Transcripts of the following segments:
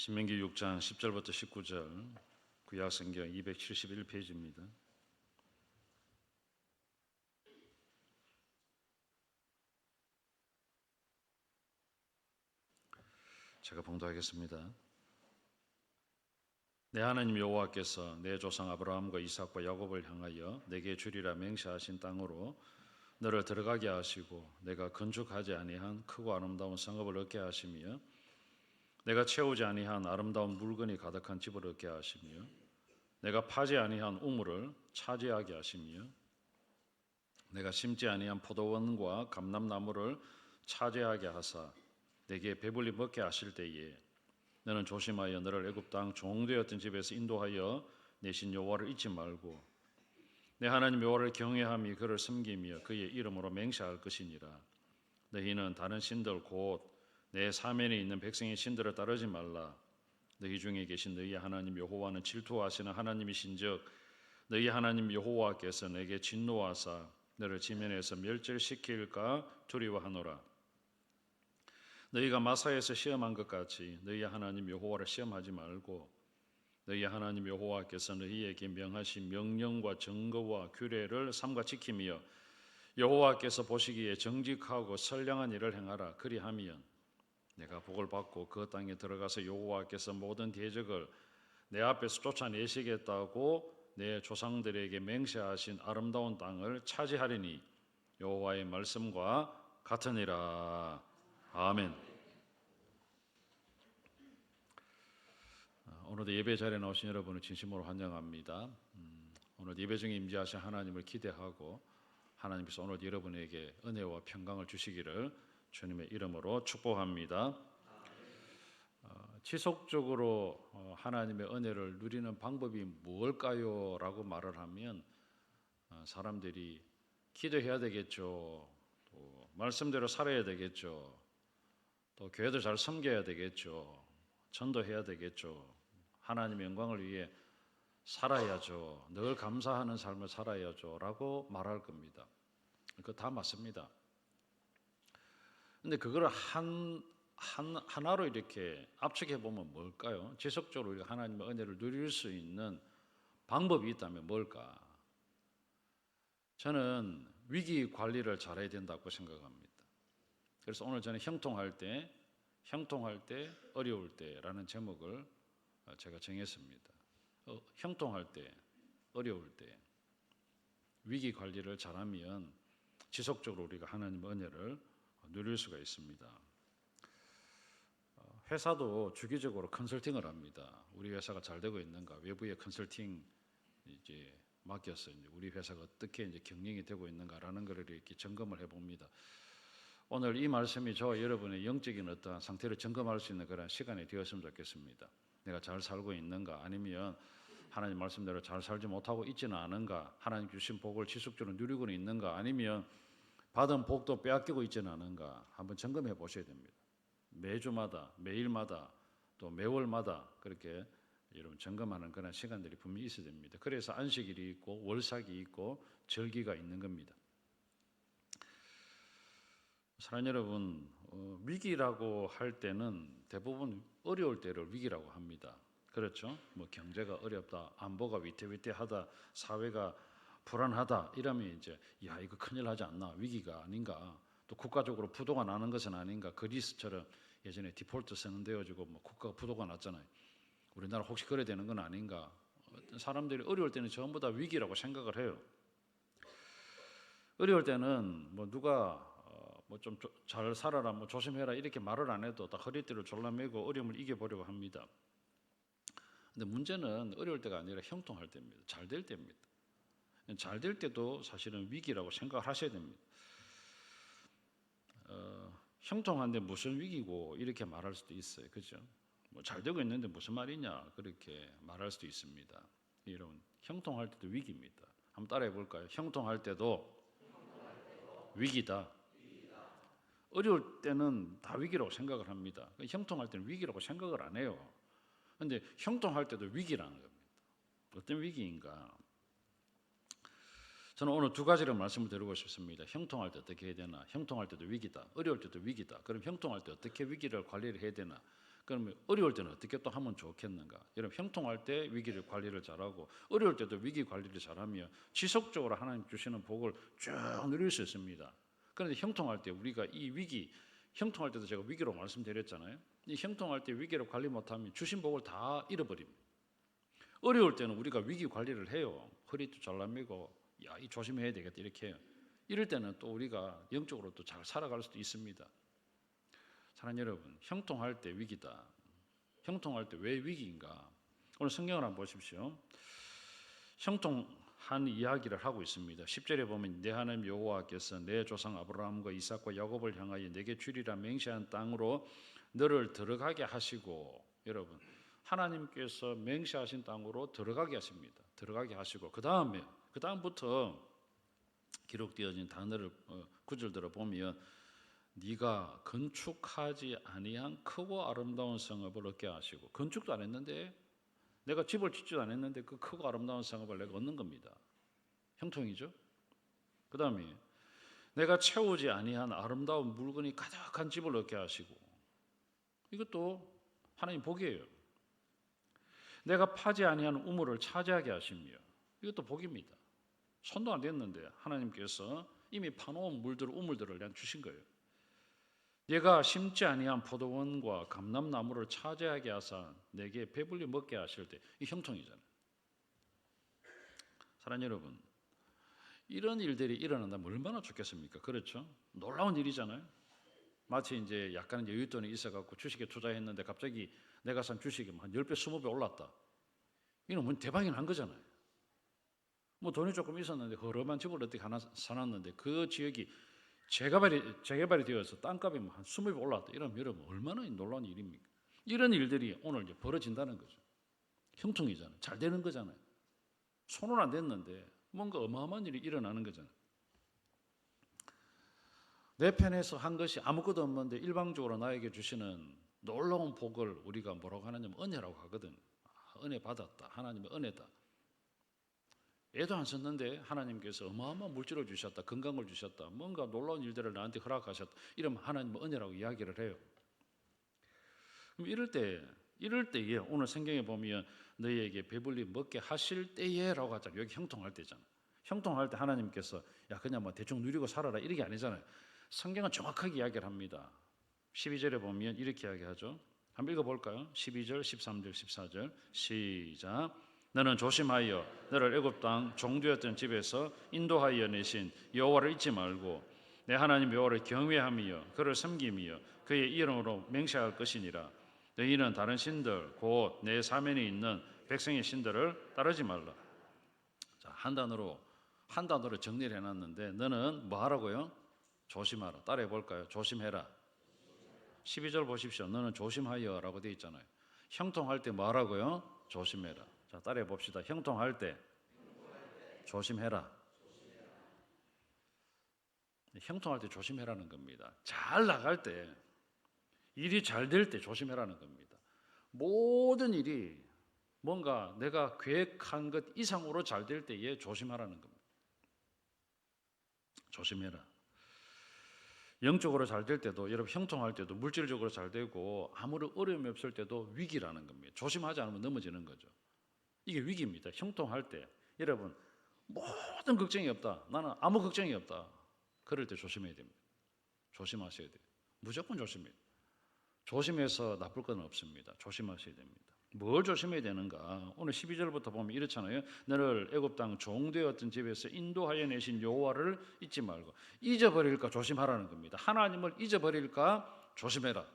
신명기 6장 10절부터 19절, 구약성경 271페이지입니다. 제가 봉독하겠습니다. 내 하나님 여호와께서 내 조상 아브라함과 이삭과 야곱을 향하여 내게 주리라 맹세하신 땅으로 너를 들어가게 하시고 내가 건축하지 아니한 크고 아름다운 성읍을 얻게 하시며 내가 채우지 아니한 아름다운 물건이 가득한 집을 얻게 하시며 내가 파지 아니한 우물을 차지하게 하시며 내가 심지 아니한 포도원과 감람나무를 차지하게 하사 내게 배불리 먹게 하실 때에 너는 조심하여 너를 애굽 땅 종되었던 집에서 인도하여 내 신 여호와를 잊지 말고 내 하나님 여호와를 경외함이 그를 섬기며 그의 이름으로 맹세할 것이니라. 너희는 다른 신들 곧 내 사면에 있는 백성의 신들을 따르지 말라. 너희 중에 계신 너희 하나님 여호와는 질투하시는 하나님이신즉 너희 하나님 여호와께서 내게 진노하사 너를 지면에서 멸절시킬까 두려워하노라. 너희가 마사에서 시험한 것 같이 너희 하나님 여호와를 시험하지 말고 너희 하나님 여호와께서 너희에게 명하신 명령과 증거와 규례를 삼가 지키며 여호와께서 보시기에 정직하고 선량한 일을 행하라. 그리하면 내가 복을 받고 그 땅에 들어가서 여호와께서 모든 대적을 내 앞에서 쫓아내시겠다고 내 조상들에게 맹세하신 아름다운 땅을 차지하리니 여호와의 말씀과 같으니라. 아멘. 오늘도 예배 자리에 나오신 여러분을 진심으로 환영합니다. 오늘 예배 중에 임재하신 하나님을 기대하고 하나님께서 오늘 여러분에게 은혜와 평강을 주시기를 주님의 이름으로 축복합니다. 지속적으로 하나님의 은혜를 누리는 방법이 무엇일까요? 라고 말을 하면 사람들이 기도해야 되겠죠. 또 말씀대로 살아야 되겠죠. 또 교회도 잘 섬겨야 되겠죠. 전도해야 되겠죠. 하나님의 영광을 위해 살아야죠. 늘 감사하는 삶을 살아야죠. 라고 말할 겁니다. 그거 다 맞습니다. 근데 그걸 하나로 이렇게 압축해 보면 뭘까요? 지속적으로 우리가 하나님의 은혜를 누릴 수 있는 방법이 있다면 뭘까? 저는 위기 관리를 잘해야 된다고 생각합니다. 그래서 오늘 저는 형통할 때, 어려울 때라는 제목을 제가 정했습니다. 형통할 때, 어려울 때, 위기 관리를 잘하면 지속적으로 우리가 하나님의 은혜를 누릴 수가 있습니다. 회사도 주기적으로 컨설팅을 합니다. 우리 회사가 잘 되고 있는가, 외부의 컨설팅 이제 맡겨서 이제 우리 회사가 어떻게 이제 경영이 되고 있는가라는 것을 이렇게 점검을 해봅니다. 오늘 이 말씀이 저와 여러분의 영적인 어떤 상태를 점검할 수 있는 그런 시간이 되었으면 좋겠습니다. 내가 잘 살고 있는가, 아니면 하나님 말씀대로 잘 살지 못하고 있지는 않은가, 하나님 주신 복을 지속적으로 누리고는 있는가, 아니면 받은 복도 빼앗기고 있지는 않은가 한번 점검해 보셔야 됩니다. 매주마다, 매일마다, 또 매월마다 그렇게 여러분 점검하는 그런 시간들이 분명히 있어야 됩니다. 그래서 안식일이 있고 월삭이 있고 절기가 있는 겁니다. 사랑하는 여러분, 위기라고 할 때는 대부분 어려울 때를 위기라고 합니다. 그렇죠? 뭐 경제가 어렵다, 안보가 위태위태하다, 사회가 불안하다 이러면 이제 야 이거 큰일 나지 않나, 위기가 아닌가, 또 국가적으로 부도가 나는 것은 아닌가. 그리스처럼 예전에 디폴트 선언되어지고 뭐 국가가 부도가 났잖아요. 우리나라 혹시 그래 되는 건 아닌가. 어떤 사람들이 어려울 때는 전부 다 위기라고 생각을 해요. 어려울 때는 뭐 누가 뭐 좀 잘 살아라, 뭐 조심해라 이렇게 말을 안 해도 다 허리띠를 졸라매고 어려움을 이겨보려고 합니다. 근데 문제는 어려울 때가 아니라 형통할 때입니다. 잘 될 때입니다. 잘 될 때도 사실은 위기라고 생각을 하셔야 됩니다. 형통한데 무슨 위기고 이렇게 말할 수도 있어요. 그죠? 뭐 잘 되고 있는데 무슨 말이냐 그렇게 말할 수도 있습니다. 여러분, 형통할 때도 위기입니다. 한번 따라해 볼까요? 형통할 때도 위기다. 어려울 때는 다 위기라고 생각을 합니다. 형통할 때는 위기라고 생각을 안 해요. 그런데 형통할 때도 위기라는 겁니다. 어떤 위기인가? 저는 오늘 두 가지를 말씀을 드리고 싶습니다. 형통할 때 어떻게 해야 되나? 형통할 때도 위기다. 어려울 때도 위기다. 그럼 형통할 때 어떻게 위기를 관리를 해야 되나? 그러면 어려울 때는 어떻게 또 하면 좋겠는가? 여러분 형통할 때 위기를 관리를 잘하고 어려울 때도 위기 관리를 잘하며 지속적으로 하나님 주시는 복을 쭉 누릴 수 있습니다. 그런데 형통할 때 우리가 이 위기, 형통할 때도 제가 위기로 말씀드렸잖아요. 이 형통할 때 위기를 관리 못하면 주신 복을 다 잃어버립니다. 어려울 때는 우리가 위기 관리를 해요. 허리도 잘라매고 야, 이 조심해야 되겠다 이렇게 해요. 이럴 때는 또 우리가 영적으로 또 잘 살아갈 수도 있습니다. 사랑하는 여러분, 형통할 때 위기다. 형통할 때 왜 위기인가? 오늘 성경을 한번 보십시오. 형통한 이야기를 하고 있습니다. 10절에 보면 내 하나님 여호와께서 내 조상 아브라함과 이삭과 야곱을 향하여 내게 주리라 맹세한 땅으로 너를 들어가게 하시고, 여러분 하나님께서 맹세하신 땅으로 들어가게 하십니다. 들어가게 하시고 그 다음부터 기록되어진 단어를 구절들을 보면 네가 건축하지 아니한 크고 아름다운 성읍을 얻게 하시고, 건축도 안 했는데 내가 집을 짓지도 않았는데 그 크고 아름다운 성읍을 내가 얻는 겁니다. 형통이죠. 그 다음에 내가 채우지 아니한 아름다운 물건이 가득한 집을 얻게 하시고, 이것도 하나님 복이에요. 내가 파지 아니한 우물을 차지하게 하시며, 이것도 복입니다. 손도 안 댔는데 하나님께서 이미 파놓은 우물들을 그냥 주신 거예요. 내가 심지 아니한 포도원과 감람나무를 차지하게 하사 내게 배불리 먹게 하실 때, 이 형통이잖아요. 사랑하는 여러분, 이런 일들이 일어난다면 얼마나 좋겠습니까? 그렇죠? 놀라운 일이잖아요. 마치 이제 약간 여윳돈이 있어갖고 주식에 투자했는데 갑자기 내가 산 주식이 한 10배, 20배 올랐다. 이건 뭐 대박이 난 거잖아요. 뭐 돈이 조금 있었는데 허름한 집을 어떻게 하나 사놨는데 그 지역이 재개발이 되어서 땅값이 한 20배 올랐다. 이러면 여러분 얼마나 놀라운 일입니까? 이런 일들이 오늘 이제 벌어진다는 거죠. 형통이잖아요. 잘 되는 거잖아요. 손은 안 댔는데 뭔가 어마어마한 일이 일어나는 거잖아요. 내 편에서 한 것이 아무것도 없는데 일방적으로 나에게 주시는 놀라운 복을 우리가 뭐라고 하느냐면 은혜라고 하거든. 은혜 받았다. 하나님의 은혜다. 애도 안 썼는데 하나님께서 어마어마한 물질을 주셨다. 건강을 주셨다. 뭔가 놀라운 일들을 나한테 허락하셨다. 이러면 하나님의 은혜라고 이야기를 해요. 그럼 이럴 때에 오늘 성경에 보면 너희에게 배불리 먹게 하실 때에라고 하잖아요. 여기 형통할 때잖아요. 형통할 때 하나님께서 야 그냥 뭐 대충 누리고 살아라 이렇게 아니잖아요. 성경은 정확하게 이야기를 합니다. 12절에 보면 이렇게 이야기하죠. 한번 읽어볼까요? 12절, 13절, 14절 시작. 너는 조심하여 너를 애굽 땅 종되었던 집에서 인도하여 내신 여호와를 잊지 말고 내 하나님 여호와를 경외하며 그를 섬기며 그의 이름으로 맹세할 것이니라. 너희는 다른 신들 곧 내 사면에 있는 백성의 신들을 따르지 말라. 자, 한 단어로 정리를 해놨는데 너는 뭐 하라고요? 조심하라. 따라해 볼까요? 조심해라. 12절 보십시오. 너는 조심하여라고 되어 있잖아요. 형통할 때 뭐 하라고요? 조심해라. 자, 따라해 봅시다. 형통할 때 조심해라. 형통할 때 조심해라는 겁니다. 잘 나갈 때, 일이 잘 될 때 조심해라는 겁니다. 모든 일이 뭔가 내가 계획한 것 이상으로 잘 될 때에 조심하라는 겁니다. 조심해라. 영적으로 잘 될 때도, 여러분 형통할 때도, 물질적으로 잘 되고 아무런 어려움이 없을 때도 위기라는 겁니다. 조심하지 않으면 넘어지는 거죠. 이게 위기입니다. 형통할 때 여러분 모든 걱정이 없다. 나는 아무 걱정이 없다. 그럴 때 조심해야 됩니다. 조심하셔야 돼요. 무조건 조심해야 돼요. 조심해서 나쁠 건 없습니다. 조심하셔야 됩니다. 뭘 조심해야 되는가? 오늘 12절부터 보면 이렇잖아요. 너를 애굽 땅 종되었던 집에서 인도하여 내신 여호와를 잊지 말고, 잊어버릴까 조심하라는 겁니다. 하나님을 잊어버릴까 조심해라.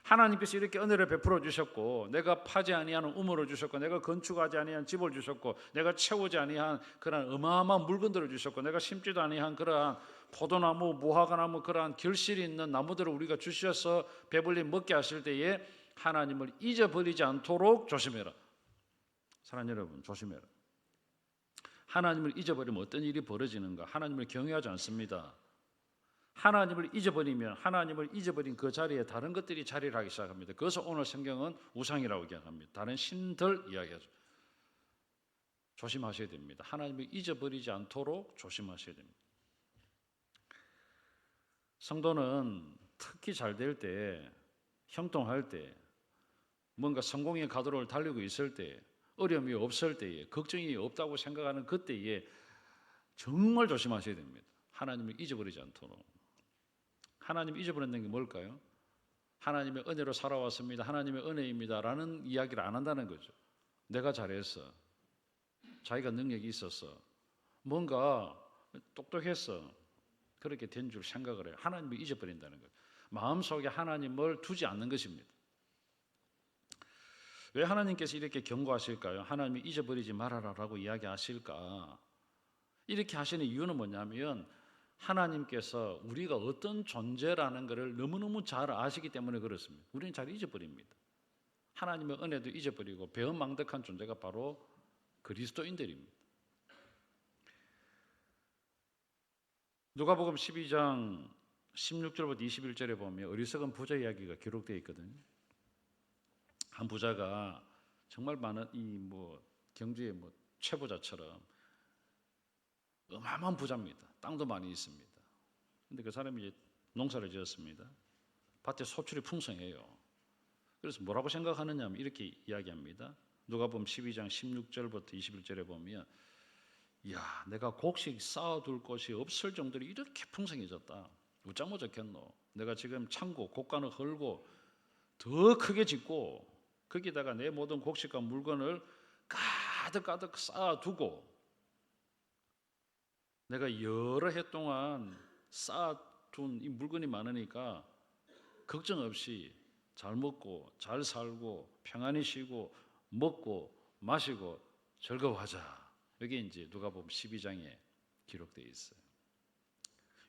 하나님께서 이렇게 은혜를 베풀어 주셨고, 내가 파지 아니하는 우물을 주셨고, 내가 건축하지 아니한 집을 주셨고, 내가 채우지 아니한 그러한 어마어마한 물건들을 주셨고, 내가 심지도 아니한 그러한 포도나무, 무화과나무 그러한 결실이 있는 나무들을 우리가 주셔서 배불리 먹게 하실 때에 하나님을 잊어버리지 않도록 조심해라. 사랑하는 여러분, 조심해라. 하나님을 잊어버리면 어떤 일이 벌어지는가? 하나님을 경외하지 않습니다. 하나님을 잊어버린 그 자리에 다른 것들이 자리를 하기 시작합니다. 그래서 오늘 성경은 우상이라고 이야기합니다. 다른 신들 이야기하죠. 조심하셔야 됩니다. 하나님을 잊어버리지 않도록 조심하셔야 됩니다. 성도는 특히 잘 될 때, 형통할 때 뭔가 성공의 가도를 달리고 있을 때, 어려움이 없을 때에, 걱정이 없다고 생각하는 그때에 정말 조심하셔야 됩니다. 하나님을 잊어버리지 않도록. 하나님을 잊어버린다는 게 뭘까요? 하나님의 은혜로 살아왔습니다. 하나님의 은혜입니다. 라는 이야기를 안 한다는 거죠. 내가 잘했어. 자기가 능력이 있었어. 뭔가 똑똑했어. 그렇게 된 줄 생각을 해요. 하나님을 잊어버린다는 거예요. 마음속에 하나님을 두지 않는 것입니다. 왜 하나님께서 이렇게 경고하실까요? 하나님을 잊어버리지 말아라라고 이야기하실까? 이렇게 하시는 이유는 뭐냐면 하나님께서 우리가 어떤 존재라는 것을 너무너무 잘 아시기 때문에 그렇습니다. 우리는 잘 잊어버립니다. 하나님의 은혜도 잊어버리고 배은망덕한 존재가 바로 그리스도인들입니다. 누가복음 12장 16절부터 21절에 보면 어리석은 부자 이야기가 기록되어 있거든요. 한 부자가 정말 많은 경주의 최부자처럼 어마어마한 부자입니다. 땅도 많이 있습니다. 근데 그 사람이 이제 농사를 지었습니다. 밭에 소출이 풍성해요. 그래서 뭐라고 생각하느냐 하면 이렇게 이야기합니다. 누가복음 12장 16절부터 21절에 보면 야, 내가 곡식 쌓아둘 곳이 없을 정도로 이렇게 풍성해졌다. 어쩌면 좋겠노. 내가 지금 창고 곡간을 헐고 더 크게 짓고 거기다가 내 모든 곡식과 물건을 가득 쌓아두고 내가 여러 해 동안 쌓아둔 이 물건이 많으니까 걱정 없이 잘 먹고 잘 살고 평안히 쉬고 먹고 마시고 즐거워하자. 여기 이제 누가복음 12장에 기록되어 있어요.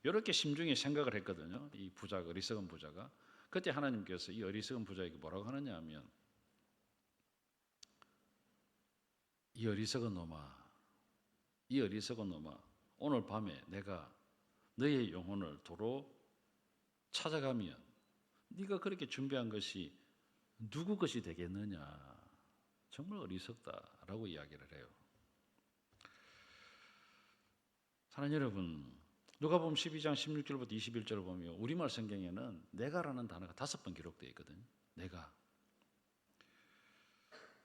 이렇게 심중히 생각을 했거든요. 이 부자가, 어리석은 부자가. 그때 하나님께서 이 어리석은 부자에게 뭐라고 하느냐 하면 이 어리석은 놈아, 오늘 밤에 내가 너의 영혼을 도로 찾아가면 네가 그렇게 준비한 것이 누구 것이 되겠느냐. 정말 어리석다라고 이야기를 해요. 사랑하는 여러분, 누가복음 12장 16절부터 21절을 보면 우리말 성경에는 내가라는 단어가 5번 기록되어 있거든요.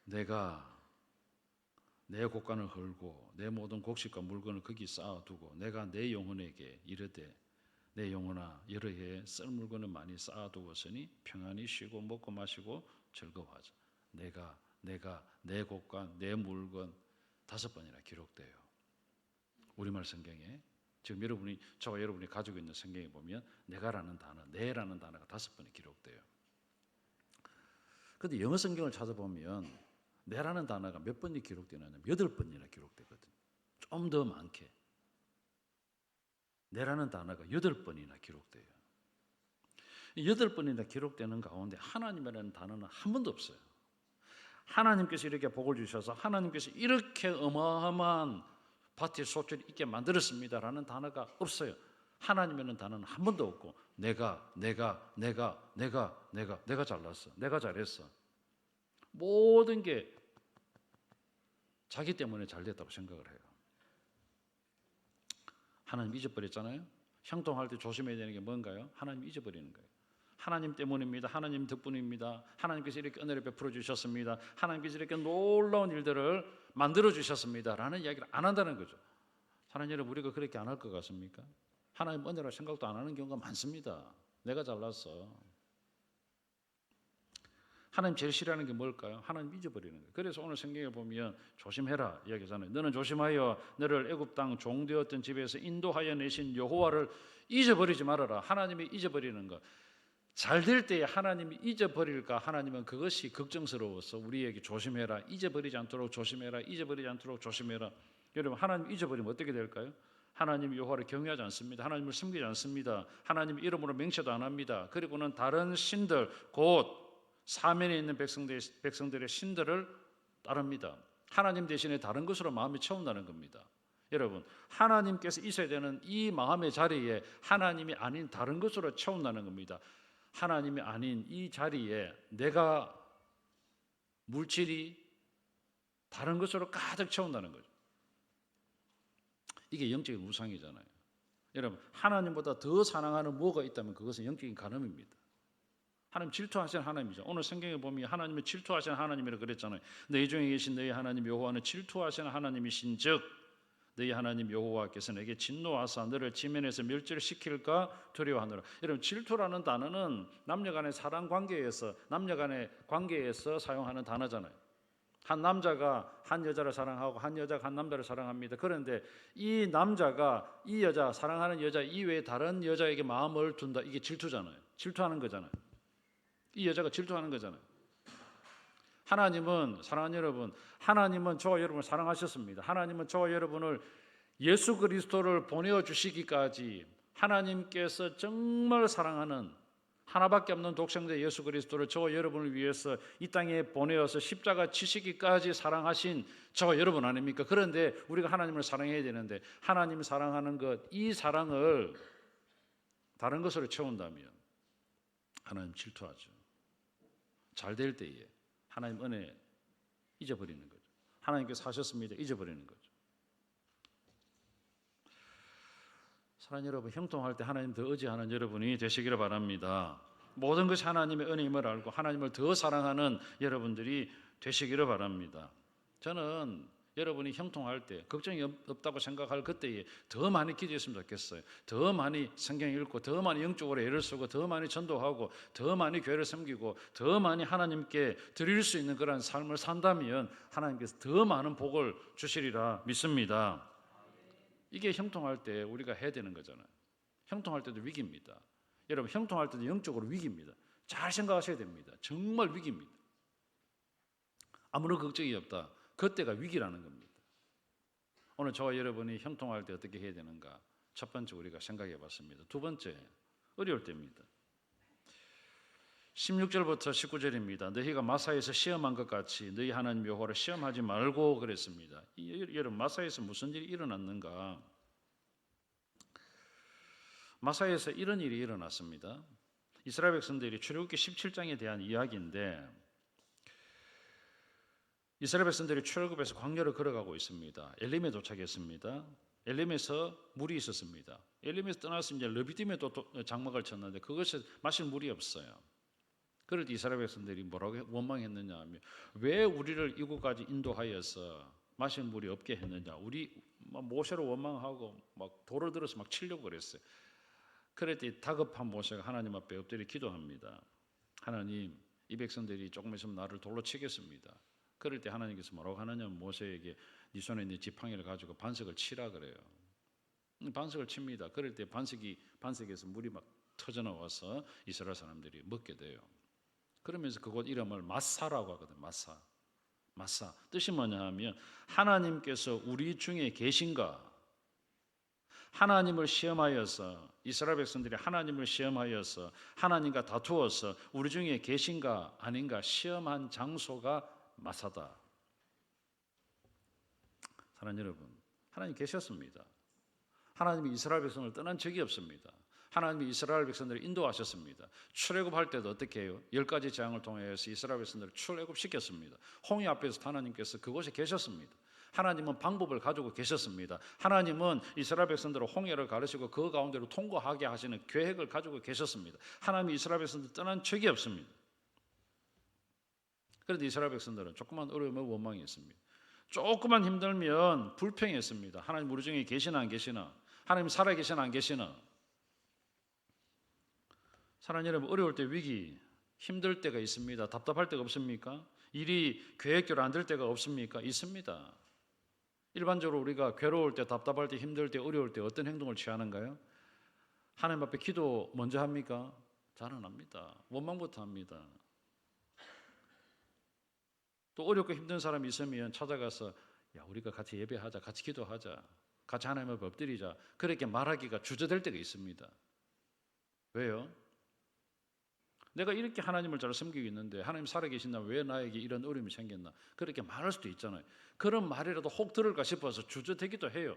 내가 내 곡간을 헐고 내 모든 곡식과 물건을 거기 쌓아두고 내가 내 영혼에게 이르되 내 영혼아 여러 해에 쓸 물건을 많이 쌓아두었으니 평안히 쉬고 먹고 마시고 즐거워하자. 내가 내 곡간 내 물건 5번이나 기록돼요. 우리말 성경에 지금 저와 여러분이 가지고 있는 성경에 보면 내가라는 단어, 내라는 단어가 5번이 기록돼요. 그런데 영어 성경을 찾아보면 내라는 단어가 몇 번이 기록되냐면 8번이나 기록되거든요. 좀 더 많게. 내라는 단어가 8번이나 기록돼요. 8번이나 기록되는 가운데 하나님이라는 단어는 한 번도 없어요. 하나님께서 이렇게 복을 주셔서 하나님께서 이렇게 어마어마한 밭에 소출이 있게 만들었습니다라는 단어가 없어요. 하나님이라는 단어는 한 번도 없고 내가 잘났어. 내가 잘했어. 모든 게 자기 때문에 잘 됐다고 생각을 해요. 하나님 잊어버렸잖아요. 형통할 때 조심해야 되는 게 뭔가요? 하나님 잊어버리는 거예요. 하나님 때문입니다. 하나님 덕분입니다. 하나님께서 이렇게 은혜를 베풀어 주셨습니다. 하나님께서 이렇게 놀라운 일들을 만들어 주셨습니다. 라는 이야기를 안 한다는 거죠. 사랑하는 여러분, 우리가 그렇게 안 할 것 같습니까? 하나님 은혜라 생각도 안 하는 경우가 많습니다. 내가 잘났어. 하나님 제일 싫어하는 게 뭘까요? 하나님 잊어버리는 거예요. 그래서 오늘 성경에 보면 조심해라 이야기하잖아요. 너는 조심하여 너를 애굽 땅 종되었던 집에서 인도하여 내신 여호와를 잊어버리지 말아라. 하나님이 잊어버리는 것. 잘 될 때에 하나님이 잊어버릴까? 하나님은 그것이 걱정스러워서 우리에게 조심해라. 잊어버리지 않도록 조심해라. 잊어버리지 않도록 조심해라. 여러분, 하나님 잊어버리면 어떻게 될까요? 하나님 여호와를 경외하지 않습니다. 하나님을 섬기지 않습니다. 하나님 이름으로 맹세도 안 합니다. 그리고는 다른 신들 곧 사면에 있는 백성들의 신들을 따릅니다. 하나님 대신에 다른 것으로 마음이 채운다는 겁니다. 여러분, 하나님께서 있어야 되는 이 마음의 자리에 하나님이 아닌 다른 것으로 채운다는 겁니다. 하나님이 아닌 이 자리에 내가 물질이 다른 것으로 가득 채운다는 거죠. 이게 영적인 우상이잖아요. 여러분, 하나님보다 더 사랑하는 뭐가 있다면 그것은 영적인 간음입니다. 하나님 질투하시는 하나님이죠. 오늘 성경에 보면 하나님은 질투하시는 하나님이라고 그랬잖아요. 너희 중에 계신 너희 하나님 여호와는 질투하시는 하나님이신즉 너희 하나님 여호와께서 내게 진노하사 너를 지면에서 멸절시킬까 두려워하노라. 여러분, 질투라는 단어는 남녀간의 사랑 관계에서 남녀간의 관계에서 사용하는 단어잖아요. 한 남자가 한 여자를 사랑하고 한 여자가 한 남자를 사랑합니다. 그런데 이 남자가 이 여자 사랑하는 여자 이외에 다른 여자에게 마음을 둔다. 이게 질투잖아요. 질투하는 거잖아요. 이 여자가 질투하는 거잖아요. 하나님은, 사랑하는 여러분, 하나님은 저와 여러분을 사랑하셨습니다. 하나님은 저와 여러분을 예수 그리스도를 보내주시기까지 하나님께서 정말 사랑하는 하나밖에 없는 독생자 예수 그리스도를 저와 여러분을 위해서 이 땅에 보내어서 십자가 지시기까지 사랑하신 저와 여러분 아닙니까? 그런데 우리가 하나님을 사랑해야 되는데 하나님 사랑하는 것, 이 사랑을 다른 것으로 채운다면 하나님 질투하죠. 잘 될 때에 하나님 은혜 잊어버리는 거죠. 하나님께서 하셨습니다. 잊어버리는 거죠. 사랑하는 여러분, 형통할 때 하나님 더 의지하는 여러분이 되시기를 바랍니다. 모든 것이 하나님의 은혜임을 알고 하나님을 더 사랑하는 여러분들이 되시기를 바랍니다. 저는 여러분이 형통할 때 걱정이 없다고 생각할 그때에 더 많이 기도했으면 좋겠어요. 더 많이 성경 읽고 더 많이 영적으로 애를 쓰고 더 많이 전도하고 더 많이 교회를 섬기고 더 많이 하나님께 드릴 수 있는 그런 삶을 산다면 하나님께서 더 많은 복을 주시리라 믿습니다. 이게 형통할 때 우리가 해야 되는 거잖아요. 형통할 때도 위기입니다. 여러분, 형통할 때도 영적으로 위기입니다. 잘 생각하셔야 됩니다. 정말 위기입니다. 아무런 걱정이 없다. 그때가 위기라는 겁니다. 오늘 저와 여러분이 형통할 때 어떻게 해야 되는가? 첫 번째 우리가 생각해 봤습니다. 두 번째, 어려울 때입니다. 16절부터 19절입니다. 너희가 마사에서 시험한 것 같이 너희 하나님 여호와를 시험하지 말고 그랬습니다. 여러분, 마사에서 무슨 일이 일어났는가? 마사에서 이런 일이 일어났습니다. 이스라엘 백성들이 출애굽기 17장에 대한 이야기인데 이스라엘 백성들이 출애굽에서 광야를 걸어가고 있습니다. 엘림에 도착했습니다. 엘림에서 물이 있었습니다. 엘림에서 떠나서 이제 르비딤에 또 장막을 쳤는데 그것에 마실 물이 없어요. 그럴 때 이스라엘 백성들이 뭐라고 원망했느냐 하면 왜 우리를 이곳까지 인도하여서 마실 물이 없게 했느냐. 우리 모세로 원망하고 막 돌을 들어서 막 치려고 그랬어요. 그럴 때 다급한 모세가 하나님 앞에 엎드려 기도합니다. 하나님, 이 백성들이 조금 있으면 나를 돌로 치겠습니다. 그럴 때 하나님께서 뭐라고 하느냐, 모세에게 네 손에 있는 지팡이를 가지고 반석을 치라 그래요. 반석을 칩니다. 그럴 때 반석에서 물이 막 터져 나와서 이스라엘 사람들이 먹게 돼요. 그러면서 그곳 이름을 마사라고 하거든요. 마사. 뜻이 뭐냐 하면 하나님께서 우리 중에 계신가? 하나님을 시험하여서 이스라엘 백성들이 하나님을 시험하여서 하나님과 다투어서 우리 중에 계신가 아닌가 시험한 장소가 마사다. 사랑하는 여러분, 하나님 계셨습니다. 하나님이 이스라엘 백성을 떠난 적이 없습니다. 하나님이 이스라엘 백성들을 인도하셨습니다. 출애굽할 때도 어떻게 해요? 10가지 재앙을 통해서 이스라엘 백성들을 출애굽시켰습니다. 홍해 앞에서 하나님께서 그곳에 계셨습니다. 하나님은 방법을 가지고 계셨습니다. 하나님은 이스라엘 백성들을 홍해를 가르치고 그 가운데로 통과하게 하시는 계획을 가지고 계셨습니다. 하나님이 이스라엘 백성들을 떠난 적이 없습니다. 그런데 이스라엘 백성들은 조그만 어려움을 원망했습니다. 조그만 힘들면 불평했습니다. 하나님 우리 중에 계시나 안 계시나? 하나님 살아계시나 안 계시나? 사랑하는 여러분, 어려울 때 위기, 힘들 때가 있습니다. 답답할 때가 없습니까? 일이 계획대로 안 될 때가 없습니까? 있습니다. 일반적으로 우리가 괴로울 때, 답답할 때, 힘들 때, 어려울 때 어떤 행동을 취하는가요? 하나님 앞에 기도 먼저 합니까? 잘 안 합니다. 원망부터 합니다. 또 어렵고 힘든 사람이 있으면 찾아가서 야, 우리가 같이 예배하자, 같이 기도하자, 같이 하나님 앞에 엎드리자, 그렇게 말하기가 주저될 때가 있습니다. 왜요? 내가 이렇게 하나님을 잘 섬기고 있는데 하나님 살아계신다, 왜 나에게 이런 어려움이 생겼나, 그렇게 말할 수도 있잖아요. 그런 말이라도 혹 들을까 싶어서 주저되기도 해요.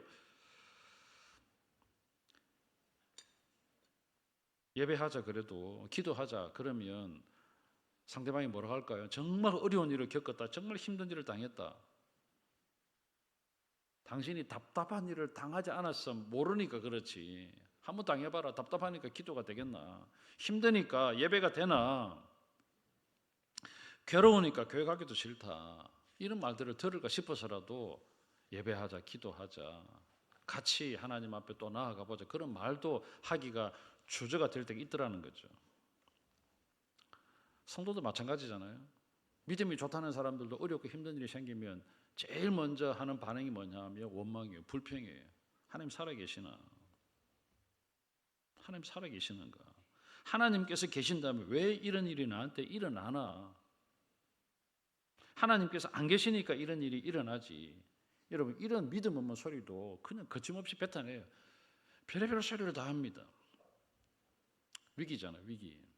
예배하자 그래도, 기도하자 그러면 상대방이 뭐라고 할까요? 정말 어려운 일을 겪었다, 정말 힘든 일을 당했다, 당신이 답답한 일을 당하지 않았어 모르니까 그렇지, 한번 당해봐라. 답답하니까 기도가 되겠나? 힘드니까 예배가 되나? 괴로우니까 교회 가기도 싫다. 이런 말들을 들을까 싶어서라도 예배하자, 기도하자, 같이 하나님 앞에 또 나아가 보자. 그런 말도 하기가 주저가 될 때가 있더라는 거죠. 성도도 마찬가지잖아요. 믿음이 좋다는 사람들도 어렵고 힘든 일이 생기면 제일 먼저 하는 반응이 뭐냐면 원망이에요. 불평이에요. 하나님 살아계시나? 하나님 살아계시는가? 하나님께서 계신다면 왜 이런 일이 나한테 일어나나? 하나님께서 안 계시니까 이런 일이 일어나지. 여러분, 이런 믿음 없는 소리도 그냥 거침없이 뱉어내요. 별의별 소리를 다 합니다. 위기잖아요, 위기.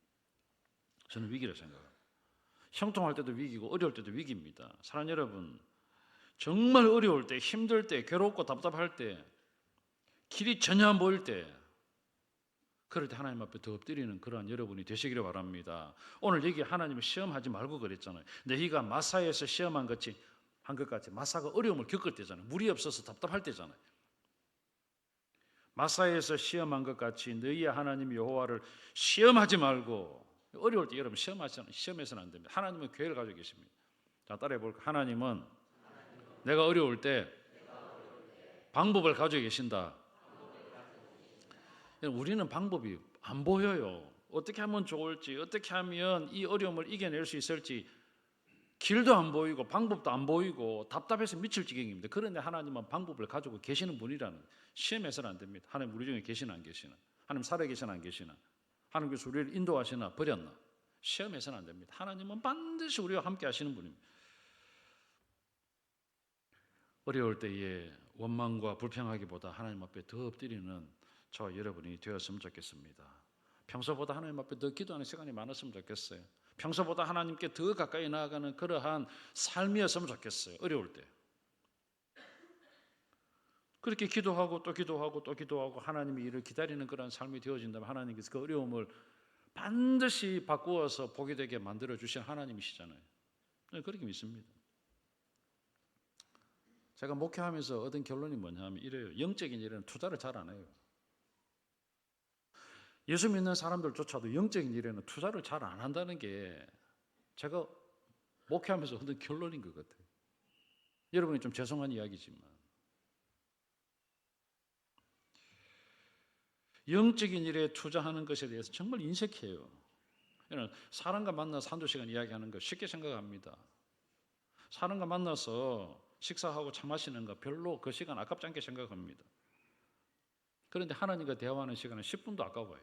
저는 위기를 생각합니다. 형통할 때도 위기고 어려울 때도 위기입니다. 사랑하는 여러분, 정말 어려울 때, 힘들 때, 괴롭고 답답할 때, 길이 전혀 안 보일 때, 그럴 때 하나님 앞에 더 엎드리는 그러한 여러분이 되시기를 바랍니다. 오늘 여기 하나님을 시험하지 말고 그랬잖아요. 너희가 마사에서 시험한 것 같이 마사가 어려움을 겪을 때잖아요. 물이 없어서 답답할 때잖아요. 마사에서 시험한 것 같이 너희의 하나님 여호와를 시험하지 말고. 어려울 때 여러분 시험해서는 안 됩니다. 하나님은 계획을 가지고 계십니다. 자, 따라해 볼까요? 하나님은 내가 어려울 때 방법을 가지고 계신다. 우리는 방법이 안 보여요. 어떻게 하면 좋을지, 어떻게 하면 이 어려움을 이겨낼 수 있을지 길도 안 보이고 방법도 안 보이고 답답해서 미칠 지경입니다. 그런데 하나님은 방법을 가지고 계시는 분이라는 거예요. 시험해서는 안 됩니다. 하나님 우리 중에 계시나 안 계시나? 하나님 살아계시나 안 계시나? 하나님께서 우리를 인도하시나 버렸나? 시험해서는 안 됩니다. 하나님은 반드시 우리와 함께 하시는 분입니다. 어려울 때에 원망과 불평하기보다 하나님 앞에 더 엎드리는 저와 여러분이 되었으면 좋겠습니다. 평소보다 하나님 앞에 더 기도하는 시간이 많았으면 좋겠어요. 평소보다 하나님께 더 가까이 나아가는 그러한 삶이었으면 좋겠어요. 어려울 때. 그렇게 기도하고 또 기도하고 또 기도하고 하나님의 일을 기다리는 그런 삶이 되어진다면 하나님께서 그 어려움을 반드시 바꾸어서 보게 되게 만들어 주신 하나님이시잖아요. 그렇게 믿습니다. 제가 목회하면서 얻은 결론이 뭐냐면 이래요. 영적인 일에는 투자를 잘 안 해요. 예수 믿는 사람들조차도 영적인 일에는 투자를 잘 안 한다는 게 제가 목회하면서 얻은 결론인 것 같아요. 여러분이 좀 죄송한 이야기지만 영적인 일에 투자하는 것에 대해서 정말 인색해요. 사람과 만나서 한두 시간 이야기하는 거 쉽게 생각합니다. 사람과 만나서 식사하고 차 마시는 거 별로 그 시간 아깝지 않게 생각합니다. 그런데 하나님과 대화하는 시간은 10분도 아까워요.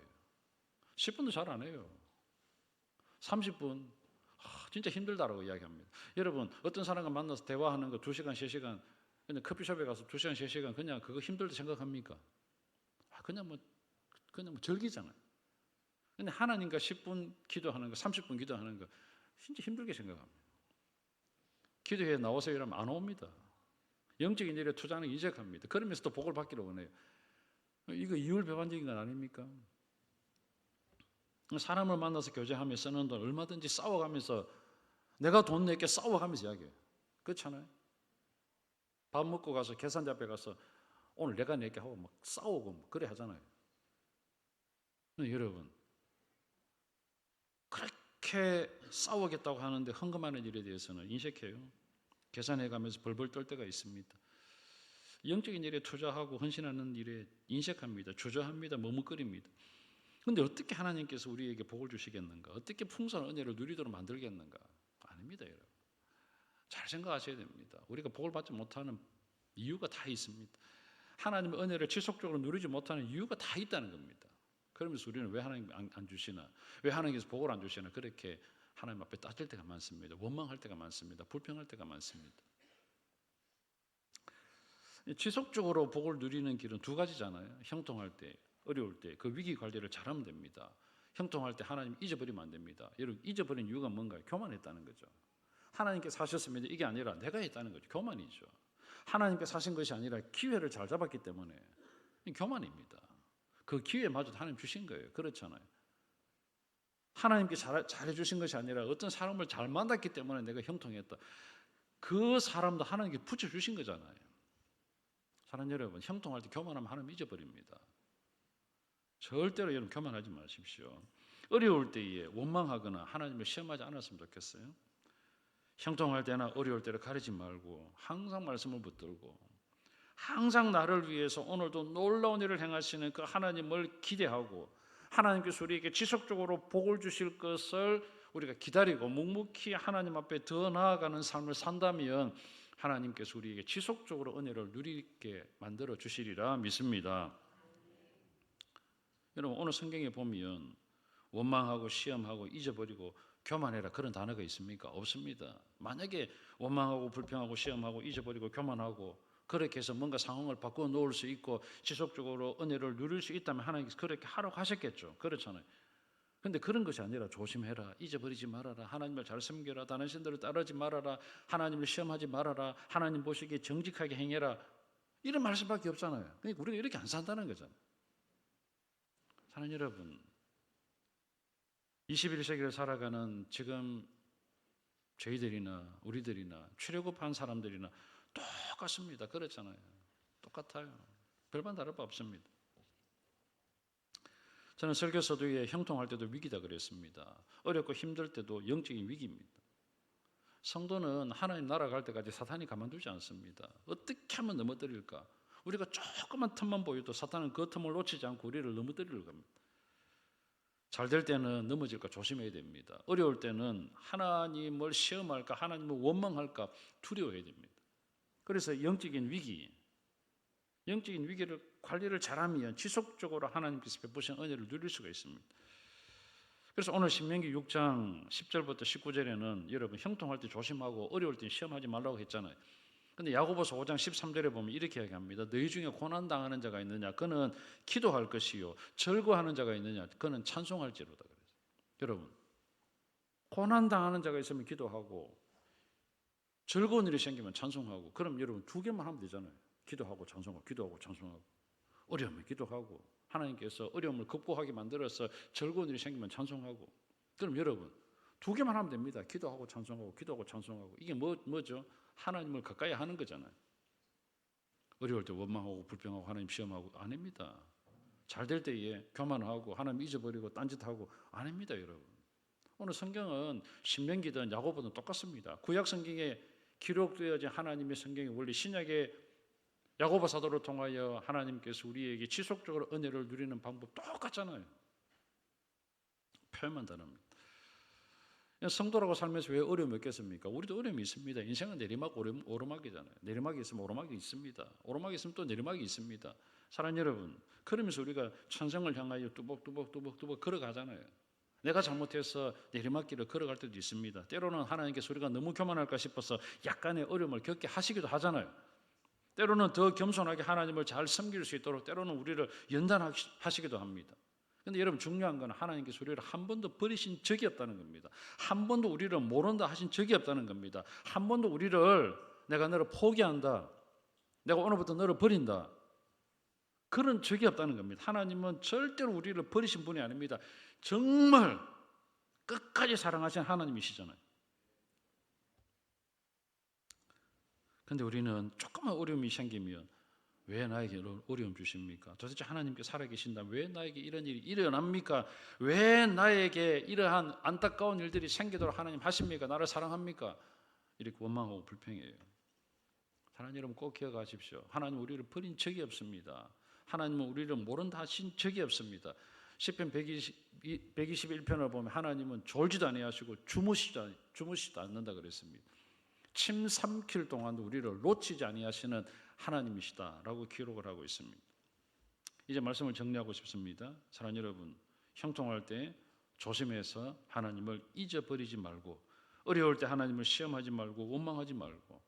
10분도 잘 안 해요. 30분 진짜 힘들다라고 이야기합니다. 여러분 어떤 사람과 만나서 대화하는 거 2시간, 3시간 그냥 커피숍에 가서 2시간, 3시간 그냥 그거 힘들다 생각합니까? 그냥 뭐 즐기잖아요. 근데 하나님과 10분 기도하는 거, 30분 기도하는 거 진짜 힘들게 생각합니다. 기도회에 나오세요 이러면 안 옵니다. 영적인 일에 투자는 이적합니다. 그러면서 또 복을 받기를 원해요. 이거 이율배반적인 건 아닙니까? 사람을 만나서 교제하며 쓰는 돈 얼마든지 싸워가면서 내가 돈 낼게 싸워가면서 이야기해요. 그렇잖아요. 밥 먹고 가서 계산대 앞에 가서 오늘 내가 낼게 하고 막 싸우고 그래 하잖아요. 여러분 그렇게 싸우겠다고 하는데 헌금하는 일에 대해서는 인색해요. 계산해가면서 벌벌 떨 때가 있습니다. 영적인 일에 투자하고 헌신하는 일에 인색합니다. 주저합니다. 머뭇거립니다. 그런데 어떻게 하나님께서 우리에게 복을 주시겠는가? 어떻게 풍성한 은혜를 누리도록 만들겠는가? 아닙니다, 여러분. 잘 생각하셔야 됩니다. 우리가 복을 받지 못하는 이유가 다 있습니다. 하나님의 은혜를 지속적으로 누리지 못하는 이유가 다 있다는 겁니다. 그러면서 우리는 왜 하나님 안 주시나? 왜 하나님께서 복을 안 주시나? 그렇게 하나님 앞에 따질 때가 많습니다. 원망할 때가 많습니다. 불평할 때가 많습니다. 지속적으로 복을 누리는 길은 두 가지잖아요. 형통할 때, 어려울 때 그 위기 관리를 잘하면 됩니다. 형통할 때 하나님 잊어버리면 안 됩니다. 여러분 잊어버린 이유가 뭔가요? 교만했다는 거죠. 하나님께서 하셨습니다. 이게 아니라 내가 했다는 거죠. 교만이죠. 하나님께서 하신 것이 아니라 기회를 잘 잡았기 때문에 교만입니다. 그 기회마저 하나님 주신 거예요. 그렇잖아요. 하나님께 잘해 주신 것이 아니라 어떤 사람을 잘 만났기 때문에 내가 형통했다. 그 사람도 하나님께 붙여주신 거잖아요. 사랑하는 여러분, 형통할 때 교만하면 하나님 잊어버립니다. 절대로 여러분 교만하지 마십시오. 어려울 때에 원망하거나 하나님을 시험하지 않았으면 좋겠어요. 형통할 때나 어려울 때를 가리지 말고 항상 말씀을 붙들고 항상 나를 위해서 오늘도 놀라운 일을 행하시는 그 하나님을 기대하고 하나님께서 우리에게 지속적으로 복을 주실 것을 우리가 기다리고 묵묵히 하나님 앞에 더 나아가는 삶을 산다면 하나님께서 우리에게 지속적으로 은혜를 누리게 만들어 주시리라 믿습니다. 여러분 오늘 성경에 보면 원망하고 시험하고 잊어버리고 교만해라 그런 단어가 있습니까? 없습니다. 만약에 원망하고 불평하고 시험하고 잊어버리고 교만하고 그렇게 해서 뭔가 상황을 바꾸어 놓을 수 있고 지속적으로 은혜를 누릴 수 있다면 하나님께서 그렇게 하라고 하셨겠죠. 그렇잖아요. 그런데 그런 것이 아니라 조심해라, 잊어버리지 말아라, 하나님을 잘 섬겨라, 다른 신들을 따르지 말아라, 하나님을 시험하지 말아라, 하나님 보시기에 정직하게 행해라, 이런 말씀밖에 없잖아요. 그러니까 우리가 이렇게 안 산다는 거잖아요. 사랑하는 여러분, 21세기를 살아가는 지금 저희들이나 우리들이나 출애굽한 사람들이나 똑같습니다. 그렇잖아요. 똑같아요. 별반 다를 바 없습니다. 저는 설교 서두에 형통할 때도 위기다 그랬습니다. 어렵고 힘들 때도 영적인 위기입니다. 성도는 하나님 나라 갈 때까지 사탄이 가만두지 않습니다. 어떻게 하면 넘어뜨릴까? 우리가 조그만 틈만 보여도 사탄은 그 틈을 놓치지 않고 우리를 넘어뜨리려고 합니다. 잘 될 때는 넘어질까 조심해야 됩니다. 어려울 때는 하나님을 시험할까 하나님을 원망할까 두려워해야 됩니다. 그래서 영적인 위기를 관리를 잘하면 지속적으로 하나님께서 베푸신 은혜를 누릴 수가 있습니다. 그래서 오늘 신명기 6장 10절부터 19절에는 여러분 형통할 때 조심하고 어려울 때 시험하지 말라고 했잖아요. 근데 야고보서 5장 13절에 보면 이렇게 이야기합니다. 너희 중에 고난당하는 자가 있느냐? 그는 기도할 것이요. 절거하는 자가 있느냐? 그는 찬송할지로다. 그래서 여러분 고난당하는 자가 있으면 기도하고 즐거운 일이 생기면 찬송하고 그럼 여러분 두 개만 하면 되잖아요. 기도하고 찬송하고 기도하고 찬송하고 어려우면 기도하고 하나님께서 어려움을 극복하게 만들어서 즐거운 일이 생기면 찬송하고 그럼 여러분 두 개만 하면 됩니다. 기도하고 찬송하고 기도하고 찬송하고 이게 뭐죠? 하나님을 가까이 하는 거잖아요. 어려울 때 원망하고 불평하고 하나님 시험하고 아닙니다. 잘 될 때에 교만하고 하나님 잊어버리고 딴짓하고 아닙니다. 여러분 오늘 성경은 신명기든 야고보든 똑같습니다. 구약 성경에 기록되어진 하나님의 성경의 원리 신약의 야고보 사도를 통하여 하나님께서 우리에게 지속적으로 은혜를 누리는 방법 똑같잖아요. 표현만 다릅니다. 성도라고 살면서 왜 어려움이 없겠습니까? 우리도 어려움이 있습니다. 인생은 내리막 오르막이잖아요. 내리막이 있으면 오르막이 있습니다. 오르막이 있으면 또 내리막이 있습니다. 사랑하는 여러분, 그러면서 우리가 천성을 향하여 뚜벅뚜벅 걸어가잖아요. 내가 잘못해서 내리막길을 걸어갈 때도 있습니다. 때로는 하나님께서 우리가 너무 교만할까 싶어서 약간의 어려움을 겪게 하시기도 하잖아요. 때로는 더 겸손하게 하나님을 잘 섬길 수 있도록 때로는 우리를 연단하시기도 합니다. 그런데 여러분 중요한 건 하나님께서 우리를 한 번도 버리신 적이 없다는 겁니다. 한 번도 우리를 모른다 하신 적이 없다는 겁니다. 한 번도 우리를 내가 너를 포기한다, 내가 오늘부터 너를 버린다, 그런 적이 없다는 겁니다. 하나님은 절대로 우리를 버리신 분이 아닙니다. 정말 끝까지 사랑하신 하나님이시잖아요. 그런데 우리는 조금만 어려움이 생기면 왜 나에게 어려움 주십니까? 도대체 하나님께 살아계신다면 왜 나에게 이런 일이 일어납니까? 왜 나에게 이러한 안타까운 일들이 생기도록 하나님 하십니까? 나를 사랑합니까? 이렇게 원망하고 불평해요. 사랑하는 여러분 꼭 기억하십시오. 하나님 우리를 버린 적이 없습니다. 하나님은 우리를 모른다 하신 적이 없습니다. 시편 121편을 보면 하나님은 졸지도 아니하시고 주무시지도 않는다 그랬습니다. 침 삼킬 동안도 우리를 놓치지 아니하시는 하나님이시다라고 기록을 하고 있습니다. 이제 말씀을 정리하고 싶습니다. 사랑하는 여러분, 형통할 때 조심해서 하나님을 잊어버리지 말고 어려울 때 하나님을 시험하지 말고 원망하지 말고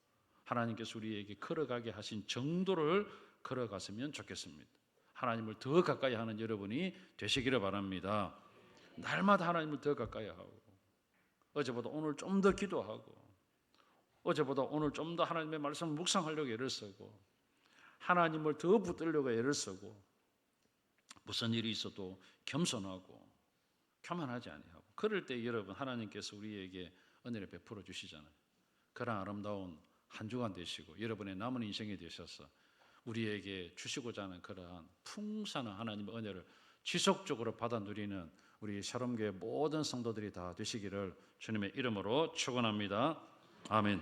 하나님께서 우리에게 걸어가게 하신 정도를 걸어갔으면 좋겠습니다. 하나님을 더 가까이 하는 여러분이 되시기를 바랍니다. 날마다 하나님을 더 가까이 하고 어제보다 오늘 좀 더 기도하고 어제보다 오늘 좀 더 하나님의 말씀을 묵상하려고 애를 쓰고 하나님을 더 붙들려고 애를 쓰고 무슨 일이 있어도 겸손하고 교만하지 아니하고 그럴 때 여러분 하나님께서 우리에게 은혜를 베풀어 주시잖아요. 그런 아름다운 한 주간 되시고 여러분의 남은 인생이 되셔서 우리에게 주시고자 하는 그러한 풍성한 하나님의 은혜를 지속적으로 받아 누리는 우리 샬롬교회 모든 성도들이 다 되시기를 주님의 이름으로 축원합니다. 아멘.